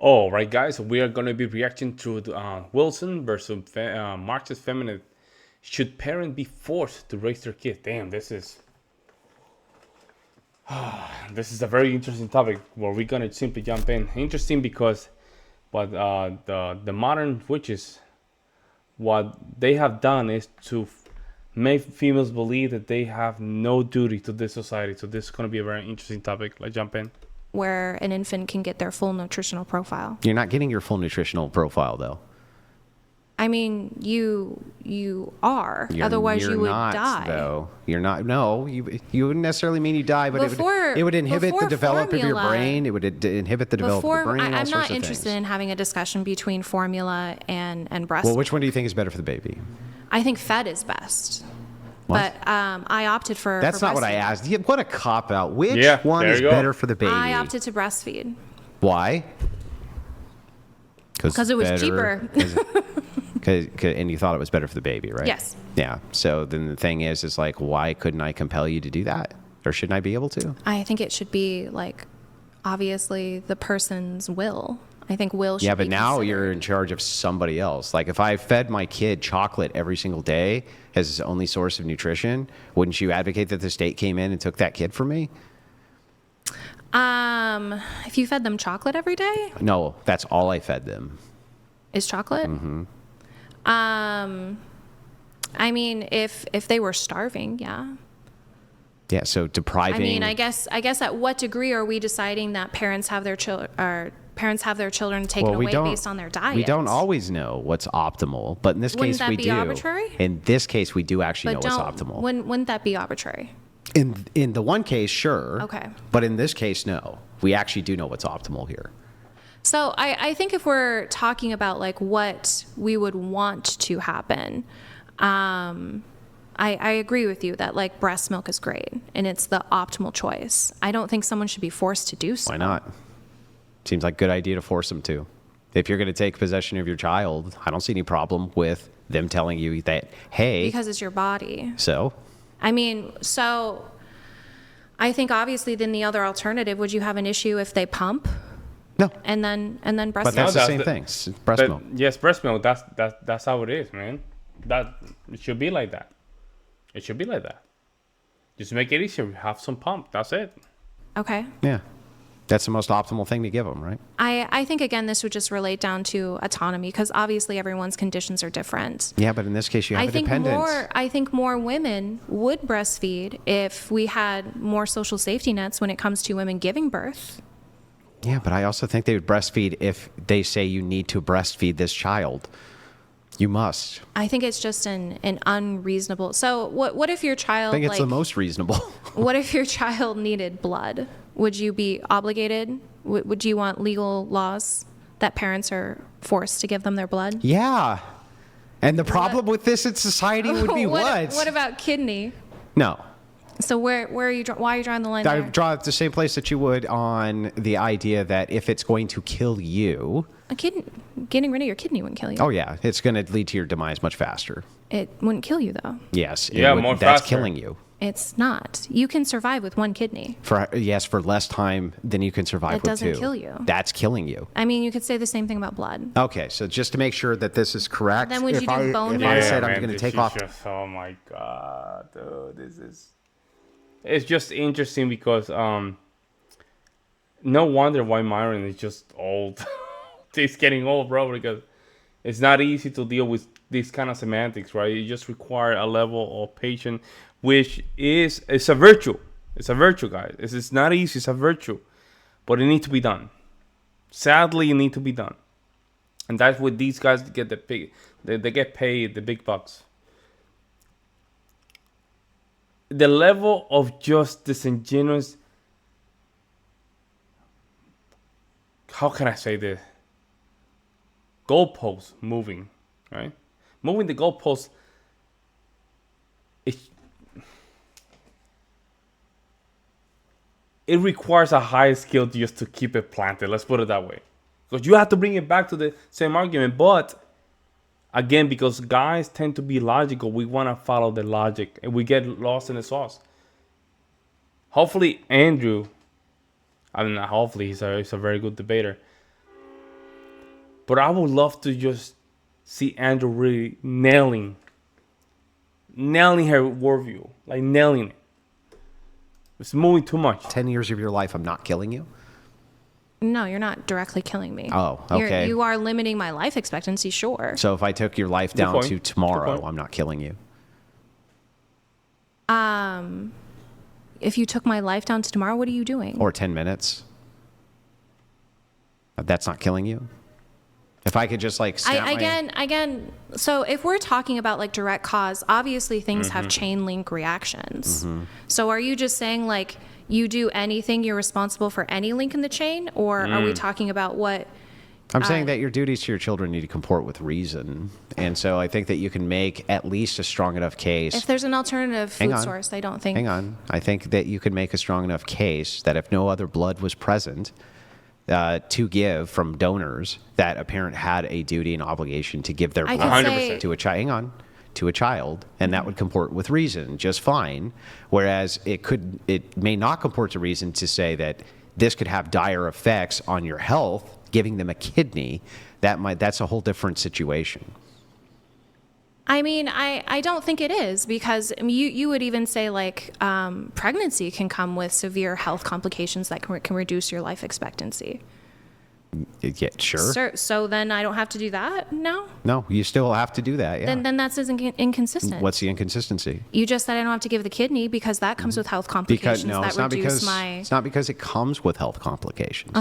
All right, guys, we are going to be reacting to Wilson versus Marxist Feminist. Should parents be forced to raise their kids? Damn, this is a very interesting topic where we're going to simply jump in. Interesting because what the modern witches, what they have done is to make females believe that they have no duty to this society. So this is going to be a very interesting topic. Let's jump in. Where an infant can get their full nutritional profile. You're not getting your full nutritional profile, though. I mean, you are. Otherwise, you're you would not, die. Though you're not. No, you wouldn't necessarily mean you die, but Before- it would inhibit the before development of your formula- brain. It would inhibit the development of the brain. All I'm sorts not of interested things. in having a discussion between formula and breast. Well, which one do you think is better for the baby? I think fed is best. What? But I opted for. That's for not what I breastfeeding. asked. What a cop out. Which Yeah, one there is you go. better for the baby? I opted to breastfeed Why? because it was cheaper. And you thought it was better for the baby, right? Yes. Yeah. So then the thing is like, why couldn't I compel you to do that? Or shouldn't I be able to? I think it should be like, obviously, the person's will. I think will should Yeah, be but now considered. you're in charge of somebody else. Like if I fed my kid chocolate every single day as his only source of nutrition, wouldn't you advocate that the state came in and took that kid from me? If you fed them chocolate every day, No, that's all I fed them. is chocolate. Mm-hmm. I mean, if they were starving, yeah. Yeah, so depriving. I mean, I guess at what degree are we deciding that parents have their children taken away based on their diet? We don't always know what's optimal, but in this Wouldn't case that we be do. arbitrary? In this case, we do actually know But what's optimal. Wouldn't that be arbitrary? In the one case, sure. Okay. But in this case, no. We actually do know what's optimal here. So I think if we're talking about like what we would want to happen, I agree with you that like breast milk is great and it's the optimal choice. I don't think someone should be forced to do so. Why not? Seems like a good idea to force them to. If you're going to take possession of your child, I don't see any problem with them telling you that, hey. Because it's your body. So? I mean, so I think obviously then the other alternative, would you have an issue if they pump? No. And then breast But that's milk? the same thing. It's breast milk. Yes, breast milk. That's how it is, man. It should be like that. It should be like that. Just make it easier. Have some pump. That's it. Okay. Yeah. That's the most optimal thing to give them, right? I think, again, this would just relate down to autonomy because obviously everyone's conditions are different. Yeah, but in this case, you have a dependence. I think more women would breastfeed if we had more social safety nets when it comes to women giving birth. Yeah, but I also think they would breastfeed if they say you need to breastfeed this child. You must. I think it's just an unreasonable. So what if your child? I think it's the most reasonable. What if your child needed blood? Would you be obligated? Would you want legal laws that parents are forced to give them their blood? Yeah. And the problem with this in society would be what? What about kidney? No. So why are you drawing the line I there? draw it the same place that you would on the idea that if it's going to kill you. Getting rid of your kidney wouldn't kill you. Oh, yeah. It's going to lead to your demise much faster. It wouldn't kill you, though. Yes. Yeah, would, more that's faster. killing you. It's not. You can survive with one kidney. For less time than you can survive That with doesn't two. kill you. That's killing you. I mean, you could say the same thing about blood. Okay, so just to make sure that this is correct, Then would you do bone if marrow? I said I'm man, going to this take is off. Just, oh my god, dude, it's just interesting because no wonder why Myron is just old. He's getting old, bro, because it's not easy to deal with these kind of semantics, right? You just require a level of patience, which it's a virtue. It's a virtue, guys. It's not easy. It's a virtue, but it needs to be done. Sadly, it needs to be done, and that's what these guys get they get paid the big bucks. The level of just disingenuous. How can I say this? Goalposts moving, right? Moving the goalposts. It requires a high skill just to keep it planted. Let's put it that way, because you have to bring it back to the same argument. But again, because guys tend to be logical, we want to follow the logic, and we get lost in the sauce. Hopefully, Andrew. I mean, not hopefully, he's a very good debater. But I would love to just see Andrew really nailing her worldview, like nailing it. It's moving too much. 10 years of your life, I'm not killing you. No, you're not directly killing me. Oh, okay. You are limiting my life expectancy, sure. So if I took your life down point. to Good tomorrow, point. I'm not killing you. If you took my life down to tomorrow, what are you doing? Or 10 minutes. That's not killing you. If I could just like snap Again, so if we're talking about like direct cause, obviously things have chain link reactions. So are you just saying like you do anything, you're responsible for any link in the chain? Or are we talking about what? I'm saying that your duties to your children need to comport with reason. And so I think that you can make at least a strong enough case. If there's an alternative Hang food on. source, I don't think. Hang on. I think that you can make a strong enough case that if no other blood was present to give from donors, that a parent had a duty and obligation to give their I blood could say- to a child. Hang on. To a child, and that would comport with reason just fine. Whereas it may not comport to reason to say that this could have dire effects on your health. Giving them a kidney, that's a whole different situation. I mean, I don't think it is, because I mean, you would even say like pregnancy can come with severe health complications that can reduce your life expectancy. Yeah, sure. So then I don't have to do that now? No, you still have to do that. Yeah. Then that's inconsistent. What's the inconsistency? You just said I don't have to give the kidney because that comes with health complications It's not because it comes with health complications.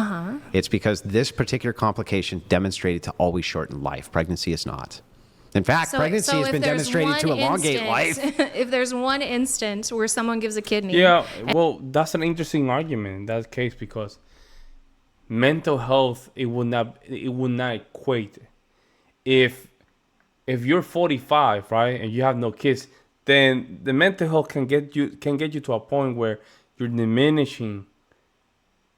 It's because this particular complication demonstrated to always shorten life. Pregnancy is not. In fact, pregnancy has been demonstrated to elongate life. If there's one instance where someone gives a kidney. Yeah, well, that's an interesting argument in that case, because mental health, it would not equate. If you're 45, right, and you have no kids, then the mental health can get you to a point where you're diminishing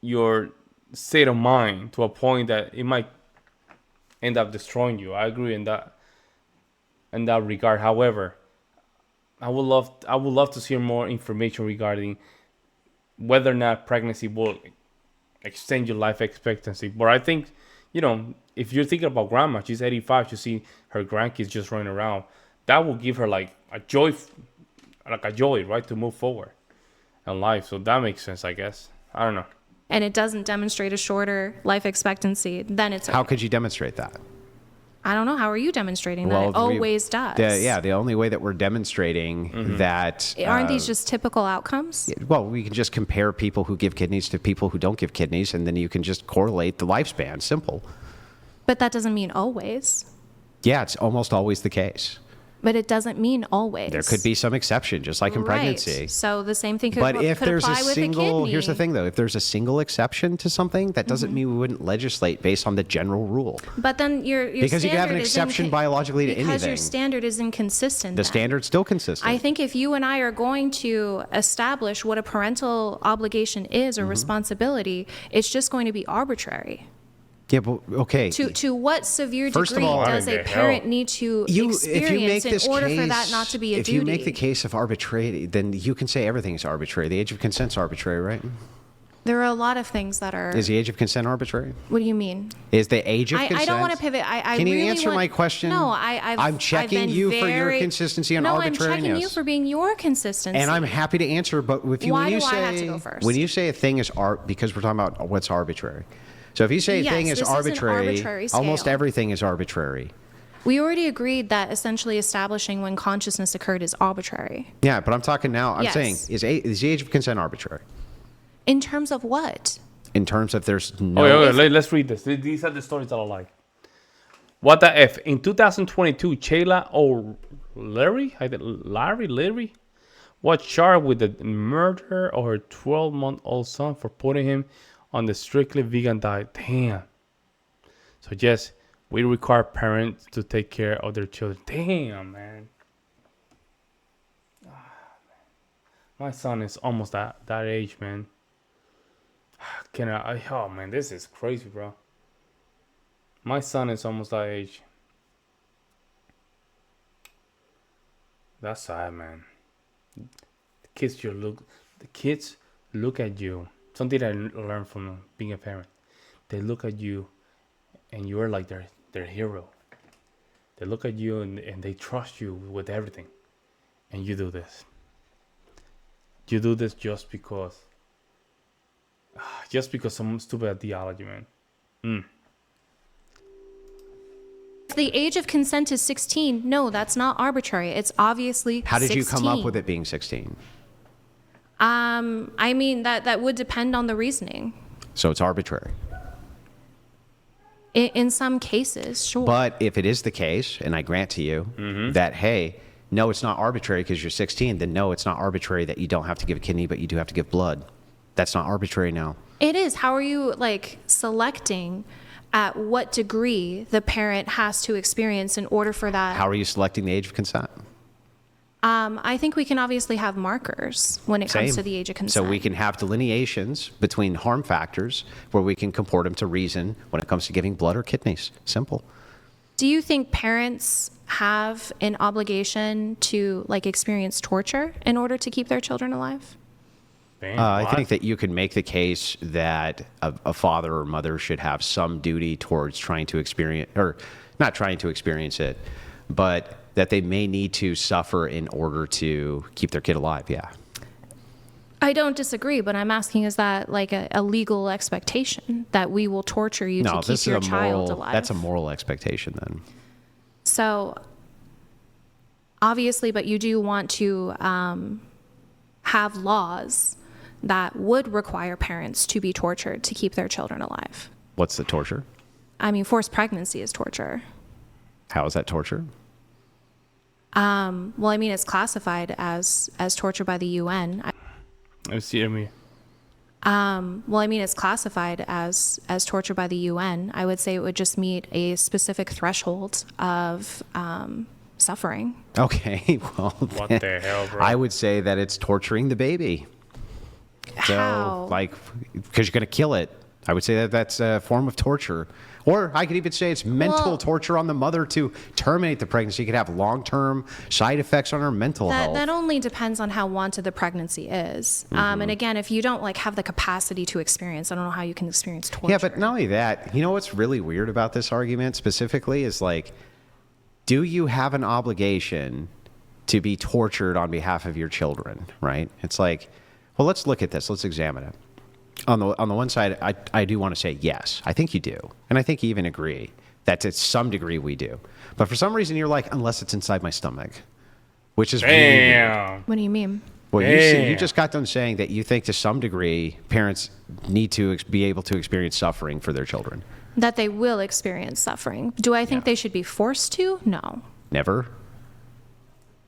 your state of mind to a point that it might end up destroying you. I agree in that regard. However, I would love to see more information regarding whether or not pregnancy will extend your life expectancy. But I think, if you're thinking about grandma, she's 85, you see her grandkids just running around, that will give her like a joy, right, to move forward in life. So that makes sense, I guess. I don't know. And it doesn't demonstrate a shorter life expectancy, then it's okay. How could you demonstrate that? I don't know. How are you demonstrating that? It always does. The only way that we're demonstrating that... Aren't these just typical outcomes? Well, we can just compare people who give kidneys to people who don't give kidneys, and then you can just correlate the lifespan. Simple. But that doesn't mean always. Yeah, it's almost always the case. But it doesn't mean always. There could be some exception, just like in pregnancy. So the same thing could But if there's apply a with single, a kidney. here's the thing though, if there's a single exception to something, that doesn't mean we wouldn't legislate based on the general rule. But then your Because you can have an standard is exception biologically to Because your anything. standard is inconsistent. The then. standard's still consistent. I think if you and I are going to establish what a parental obligation is or responsibility, it's just going to be arbitrary. Yeah, but okay. To what severe First of degree all, does a parent need to experience in order for that not to be a duty? If you make the case of arbitrary, then you can say everything is arbitrary. The age of consent's arbitrary, right? There are a lot of things that are. Is the age of consent arbitrary? What do you mean? Is the age of consent? I don't want to pivot. Can you really answer my question? No, I'm checking you for your consistency on arbitrariness. No, I'm checking you for being your consistency. And I'm happy to answer, but when you I say have to go first? When you say a thing is because we're talking about what's arbitrary. So if you say a thing is this is an arbitrary, almost scale. everything is arbitrary. We already agreed that essentially establishing when consciousness occurred is arbitrary. Yeah, but I'm talking now. I'm Yes. saying is the age of consent arbitrary? In terms of what? In terms of there's no. Okay, let's read this. These are the stories that I like. What the F? In 2022, Chayla Larry was charged with the murder of her 12-month-old son for putting him on the strictly vegan diet. Damn. So yes, we require parents to take care of their children. Damn, man. My son is almost that age, man. Oh man, this is crazy, bro. My son is almost that age. That's sad, man. The kids look at you. Something I learned from being a parent. They look at you, and you're like their hero. They look at you and they trust you with everything. And you do this. You do this just because some stupid ideology, man. The age of consent is 16. No, that's not arbitrary. It's obviously How did 16. you come up with it being 16? I mean, that would depend on the reasoning. So it's arbitrary. In some cases, sure. But if it is the case, and I grant to you that, hey, no, it's not arbitrary because you're 16, then no, it's not arbitrary that you don't have to give a kidney, but you do have to give blood. That's not arbitrary now. It is. How are you selecting at what degree the parent has to experience in order for that? How are you selecting the age of consent? I think we can obviously have markers when it comes to the age of consent. So we can have delineations between harm factors where we can comport them to reason when it comes to giving blood or kidneys. Simple. Do you think parents have an obligation to experience torture in order to keep their children alive? I think that you could make the case that a father or mother should have some duty towards trying to experience, or not trying to experience it, but that they may need to suffer in order to keep their kid alive. Yeah. I don't disagree, but I'm asking, is that a legal expectation that we will torture you to keep your child alive? That's a moral expectation then. So obviously, but you do want to have laws that would require parents to be tortured to keep their children alive. What's the torture? I mean, forced pregnancy is torture. How is that torture? Well, I mean, it's classified as torture by the UN. Well, I mean, it's classified as torture by the UN. I would say it would just meet a specific threshold of suffering. Okay, well, what the hell, bro? I would say that it's torturing the baby. So, How? Because you're going to kill it. I would say that that's a form of torture. Or I could even say it's mental torture on the mother to terminate the pregnancy. You could have long-term side effects on her mental health. That only depends on how wanted the pregnancy is. And again, if you don't have the capacity to experience, I don't know how you can experience torture. Yeah, but not only that, you know what's really weird about this argument specifically is do you have an obligation to be tortured on behalf of your children, right? It's well, let's look at this. Let's examine it. On the one side, I do want to say yes. I think you do. And I think you even agree that to some degree we do. But for some reason, you're unless it's inside my stomach, which is really weird. What do you mean? Well, you just got done saying that you think to some degree parents need to be able to experience suffering for their children. That they will experience suffering. Do I think they should be forced to? No. Never?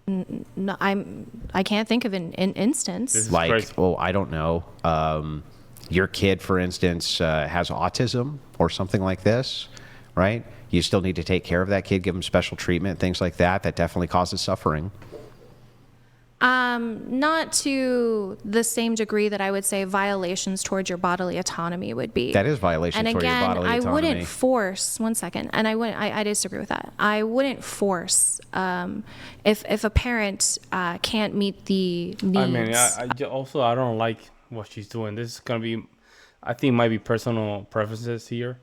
No, I can't think of an instance. Crazy. I don't know. Your kid, for instance, has autism or something like this, right? You still need to take care of that kid, give them special treatment, things like that. That definitely causes suffering. Not to the same degree that I would say violations towards your bodily autonomy would be. That is violation towards your bodily autonomy. And again, I wouldn't force, one second, and I disagree with that. I wouldn't force, if a parent can't meet the needs. I mean, I don't like what she's doing. This is going to be, I think, might be personal preferences here,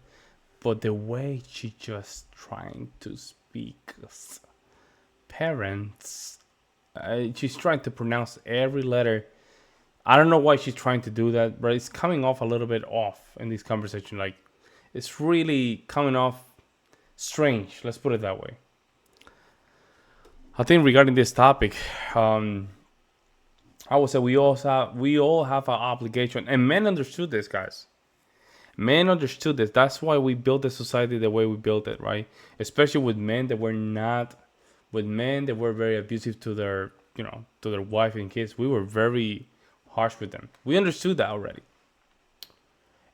but the way she just trying to speak as parents, she's trying to pronounce every letter. I don't know why she's trying to do that, but it's coming off a little bit off in this conversation. It's really coming off strange. Let's put it that way. I think regarding this topic, I would say we all have an obligation, and men understood this, guys. Men understood this. That's why we built the society the way we built it, right? Especially with men that were very abusive to their wife and kids. We were very harsh with them. We understood that already.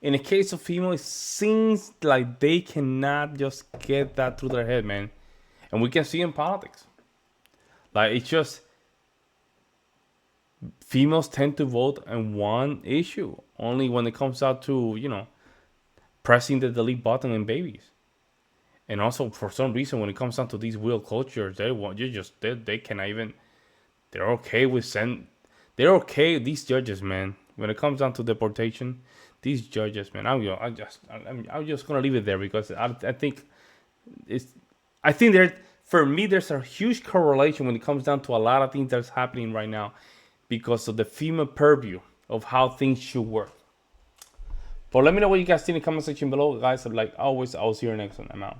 In the case of females, it seems like they cannot just get that through their head, man. And we can see in politics. It's just females tend to vote on one issue only when it comes out to, pressing the delete button in babies. And also, for some reason, when it comes down to these wheel cultures, they cannot even. They're okay with these judges, man. When it comes down to deportation, these judges, man. I'm just gonna leave it there because I think I think for me, there's a huge correlation when it comes down to a lot of things that's happening right now because of the female purview of how things should work. But let me know what you guys think in the comment section below, guys. Like always, I'll see you next one. I'm out.